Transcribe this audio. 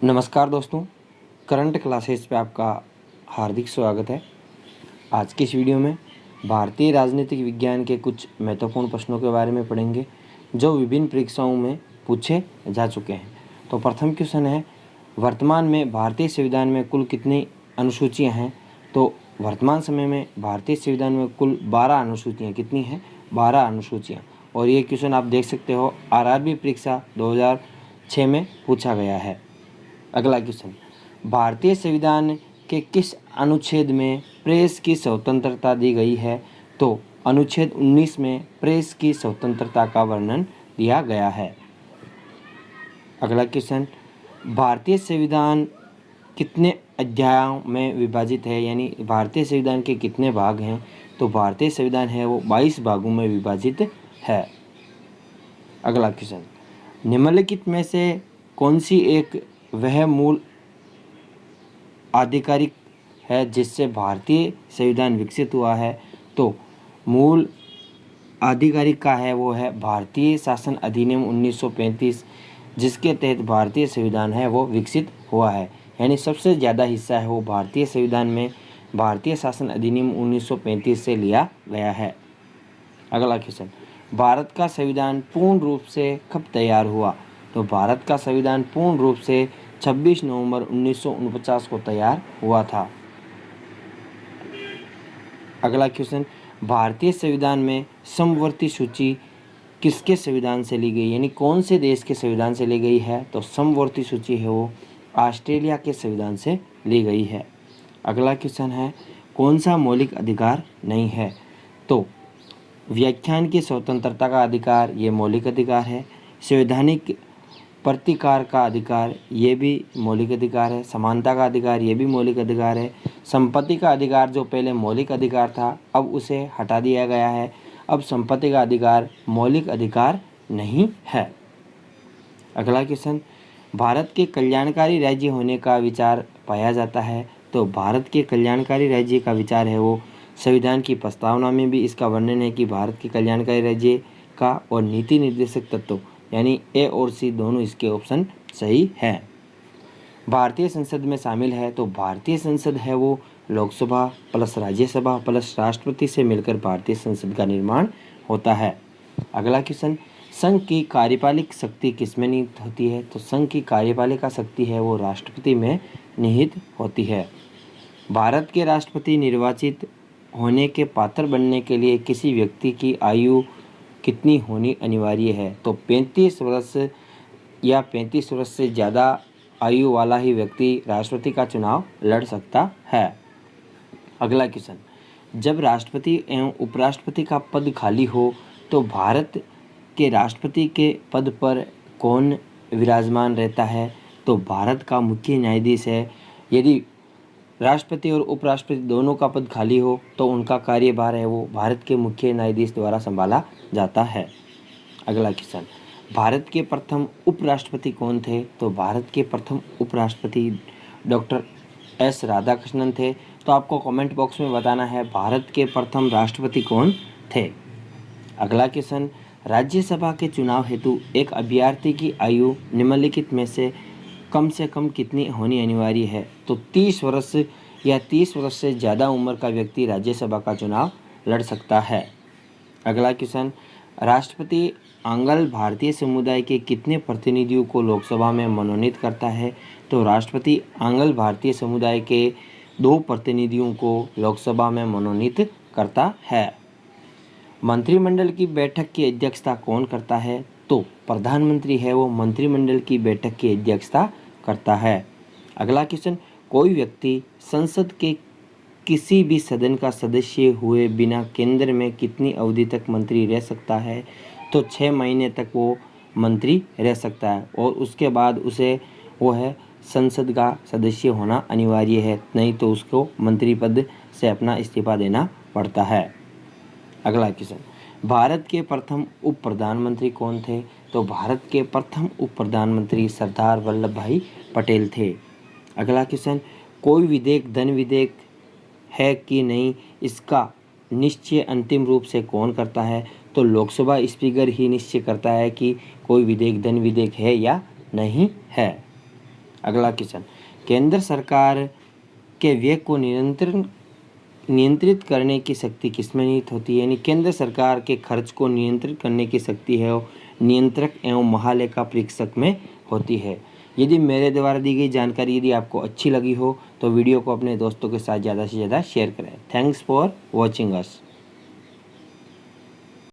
नमस्कार दोस्तों, current classes पे आपका हार्दिक स्वागत है। आज की इस वीडियो में भारतीय राजनीतिक विज्ञान के कुछ महत्वपूर्ण प्रश्नों के बारे में पढ़ेंगे जो विभिन्न परीक्षाओं में पूछे जा चुके हैं। तो प्रथम क्वेश्चन है, वर्तमान में भारतीय संविधान में कुल कितनी अनुसूचियाँ हैं? तो वर्तमान समय में भारतीय संविधान में कुल 12 अनुसूचियाँ कितनी हैं? 12 अनुसूचियाँ। और ये क्वेश्चन आप देख सकते हो आरआरबी परीक्षा 2006 में पूछा गया है। अगला क्वेश्चन, भारतीय संविधान के किस अनुच्छेद में प्रेस की स्वतंत्रता दी गई है? तो अनुच्छेद 19 में प्रेस की स्वतंत्रता का वर्णन दिया गया है। अगला क्वेश्चन, भारतीय संविधान कितने अध्यायों में विभाजित है? यानी भारतीय संविधान के कितने भाग हैं? तो भारतीय संविधान है वो 22 भागों में विभाजित है। अगला क्वेश्चन, निम्नलिखित में से कौन सी एक वह मूल आधिकारिक है जिससे भारतीय संविधान विकसित हुआ है? तो मूल आधिकारिक का है वो है भारतीय शासन अधिनियम 1935, जिसके तहत भारतीय संविधान है वो विकसित हुआ है। यानी सबसे ज़्यादा हिस्सा है वो भारतीय संविधान में भारतीय शासन अधिनियम 1935 से लिया गया है। अगला क्वेश्चन, भारत का संविधान पूर्ण रूप से कब तैयार हुआ? तो भारत का संविधान पूर्ण रूप से 26 नवंबर 1949 को तैयार हुआ था। अगला क्वेश्चन, भारतीय संविधान में समवर्ती सूची किसके संविधान से ली गई? यानी कौन से देश के संविधान से ली गई है? तो समवर्ती सूची है वो ऑस्ट्रेलिया के संविधान से ली गई है। अगला क्वेश्चन है, कौन सा मौलिक अधिकार नहीं है? तो व्याख्यान की स्वतंत्रता का अधिकार ये मौलिक अधिकार है। संवैधानिक प्रतिकार का अधिकार ये भी मौलिक अधिकार है। समानता का अधिकार ये भी मौलिक अधिकार है। संपत्ति का अधिकार जो पहले मौलिक अधिकार था अब उसे हटा दिया गया है। अब संपत्ति का अधिकार मौलिक अधिकार नहीं है। अगला क्वेश्चन, भारत के कल्याणकारी राज्य होने का विचार पाया जाता है? तो भारत के कल्याणकारी राज्य का विचार है वो संविधान की प्रस्तावना में भी इसका वर्णन है कि भारत के कल्याणकारी राज्य का, और नीति निर्देशक तत्व यानी ए और सी दोनों इसके ऑप्शन सही है। भारतीय संसद में शामिल है? तो भारतीय संसद है वो लोकसभा प्लस राज्यसभा प्लस राष्ट्रपति से मिलकर भारतीय संसद का निर्माण होता है। अगला क्वेश्चन, संघ की कार्यपालिक शक्ति किसमें निहित होती है? तो संघ की कार्यपालिका शक्ति है वो राष्ट्रपति में निहित होती है। भारत के राष्ट्रपति निर्वाचित होने के पात्र बनने के लिए किसी व्यक्ति की आयु कितनी होनी अनिवार्य है? तो 35 वर्ष या 35 वर्ष से ज़्यादा आयु वाला ही व्यक्ति राष्ट्रपति का चुनाव लड़ सकता है। अगला क्वेश्चन, जब राष्ट्रपति एवं उपराष्ट्रपति का पद खाली हो तो भारत के राष्ट्रपति के पद पर कौन विराजमान रहता है? तो भारत का मुख्य न्यायाधीश है। यदि राष्ट्रपति और उपराष्ट्रपति दोनों का पद खाली हो तो उनका कार्यभार है वो भारत के मुख्य न्यायाधीश द्वारा संभाला जाता है। अगला क्वेश्चन, भारत के प्रथम उपराष्ट्रपति कौन थे? तो भारत के प्रथम उपराष्ट्रपति डॉक्टर एस राधाकृष्णन थे। तो आपको कमेंट बॉक्स में बताना है भारत के प्रथम राष्ट्रपति कौन थे। अगला क्वेश्चन, राज्यसभा के चुनाव हेतु एक अभ्यर्थी की आयु निम्नलिखित में से कम कितनी होनी अनिवार्य है? तो 30 वर्ष या 30 वर्ष से ज़्यादा उम्र का व्यक्ति राज्यसभा का चुनाव लड़ सकता है। अगला क्वेश्चन, राष्ट्रपति आंग्ल भारतीय समुदाय के कितने प्रतिनिधियों को लोकसभा में मनोनीत करता है? तो राष्ट्रपति आंग्ल भारतीय समुदाय के 2 प्रतिनिधियों को लोकसभा में मनोनीत करता है। मंत्रिमंडल की बैठक की अध्यक्षता कौन करता है? तो प्रधानमंत्री है वो मंत्रिमंडल की बैठक की अध्यक्षता करता है। अगला क्वेश्चन, कोई व्यक्ति संसद के किसी भी सदन का सदस्य हुए बिना केंद्र में कितनी अवधि तक मंत्री रह सकता है? तो 6 महीने तक वो मंत्री रह सकता है और उसके बाद उसे वो है संसद का सदस्य होना अनिवार्य है, नहीं तो उसको मंत्री पद से अपना इस्तीफा देना पड़ता है। अगला क्वेश्चन, भारत के प्रथम उप प्रधानमंत्री कौन थे? तो भारत के प्रथम उप प्रधानमंत्री सरदार वल्लभ भाई पटेल थे। अगला क्वेश्चन, कोई विधेयक धन विधेयक है कि नहीं, इसका निश्चय अंतिम रूप से कौन करता है? तो लोकसभा स्पीकर ही निश्चय करता है कि कोई विधेयक धन विधेयक है या नहीं है। अगला क्वेश्चन, केंद्र सरकार के व्यय को नियंत्रित करने की शक्ति किसमें निहित होती है? यानी केंद्र सरकार के खर्च को नियंत्रित करने की शक्ति है वो नियंत्रक एवं महालेखा परीक्षक में होती है। यदि मेरे द्वारा दी गई जानकारी यदि आपको अच्छी लगी हो तो वीडियो को अपने दोस्तों के साथ ज़्यादा से ज़्यादा शेयर करें। Thanks for watching us.